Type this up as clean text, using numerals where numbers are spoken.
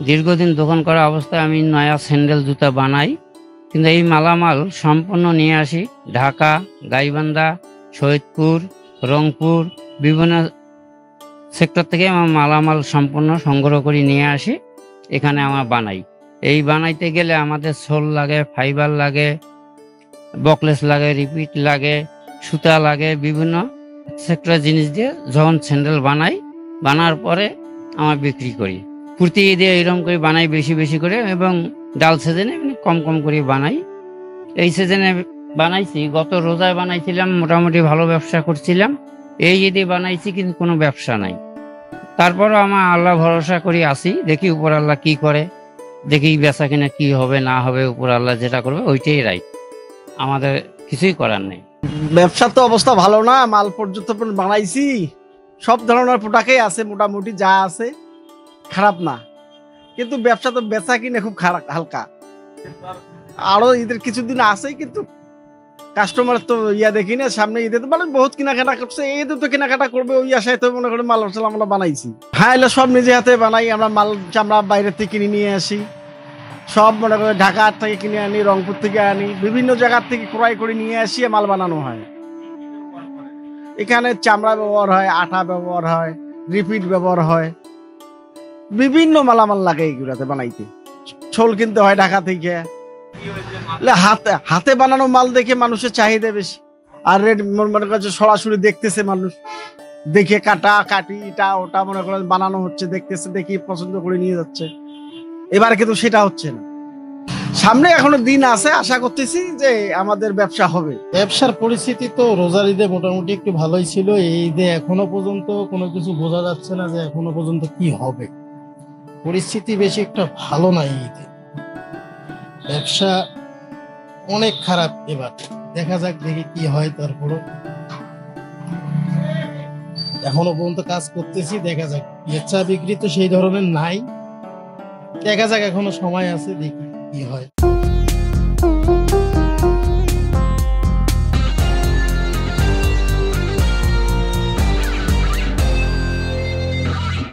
দীর্ঘদিন দোকান করা অবস্থায় আমি নয়া স্যান্ডেল জুতা বানাই, কিন্তু এই মালামাল সম্পূর্ণ নিয়ে আসি ঢাকা, গাইবান্ধা, সৈয়দপুর, রংপুর বিভিন্ন সেক্টর থেকে আমার মালামাল সম্পূর্ণ সংগ্রহ করে নিয়ে আসি, এখানে আমার বানাই। এই বানাইতে গেলে আমাদের সোল লাগে, ফাইবার লাগে, বকলেস লাগে, রিপিট লাগে, সুতা লাগে, বিভিন্ন সেক্টরের জিনিস দিয়ে যখন স্যান্ডেল বানাই, বানার পরে আমার বিক্রি করি। প্রতি ঈদে এরকম করে বানাই বেশি বেশি করে, এবং ডাল সিজনে কম কম করে বানাই। এই সিজনে বানাইছি, গত রোজায় বানাইছিলাম, মোটামুটি ভালো ব্যবসা করছিলাম। এই ঈদে বানাইছি কিন্তু কোনো ব্যবসা নাই। তারপরও আমার আল্লাহ ভরসা করি আসি, দেখি উপর আল্লাহ কি করে, দেখি বেচা কিনা কি হবে না হবে, উপর আল্লাহ যেটা করবে ওইটাই রাইট, আমাদের কিছুই করার নেই। ব্যবসার তো অবস্থা ভালো না, মাল পর্যন্ত বানাইছি, সব ধরনের প্রোডাক্টই আছে, মোটামুটি যা আছে খারাপ না, কিন্তু ব্যবসা তো বেচা কিনে খুব খারাপ, হালকা। আরো ঈদের কিছুদিন আছে, কিন্তু কাস্টমার তো দেখি না, সামনে ঈদে তো মানে বহুত কেনাকাটা করছে, ঈদে তো কেনাকাটা করবে, ওই আশায় তো মনে করে মাল আমরা বানাইছি। হ্যাঁ, এগুলো সব নিজে হাতে বানাই আমরা, মাল আমরা বাইরের থেকে কিনে নিয়ে আসি, সব মনে করে ঢাকা থেকে কিনে আনি, রংপুর থেকে আনি, বিভিন্ন জায়গা থেকে ক্রয় করে নিয়ে আসি, মাল বানানো হয়। এখানে চামড়া ব্যবহার হয়, আঠা ব্যবহার হয়, রিপিট ব্যবহার হয়, বিভিন্ন মালামাল লাগে এইগুলাতে বানাইতে। ছোল কিনতে হয় ঢাকা থেকে। হাতে বানানো মাল দেখে মানুষের চাহিদা বেশি, আর রেড মনে করছে সরাসরি দেখতেছে মানুষ, দেখে কাটা কাটি এটা ওটা মনে করেন বানানো হচ্ছে, দেখতেছে, দেখি পছন্দ করে নিয়ে যাচ্ছে। এবার কিন্তু সেটা হচ্ছে না। সামনে এখনো দিন আছে, আশা করতেছি যে আমাদের ব্যবসা হবে। ব্যবসার পরিস্থিতি তো রোজার ঈদে মোটামুটি একটু ভালোই ছিল, এই ঈদে এখনো পর্যন্ত কোনো কিছু বোঝা যাচ্ছে না যে এখনো পর্যন্ত কি হবে। পরিস্থিতি বেশি একটা ভালো না, এই ঈদে ব্যবসা অনেক খারাপ। এবার দেখা যাক, দেখি কি হয়। তারপরও এখনো পর্যন্ত কাজ করতেছি, দেখা যাক। বেচা বিক্রি তো সেই ধরনের নাই, দেখা যাক, এখনো সময় আছে, দেখি কি হয়।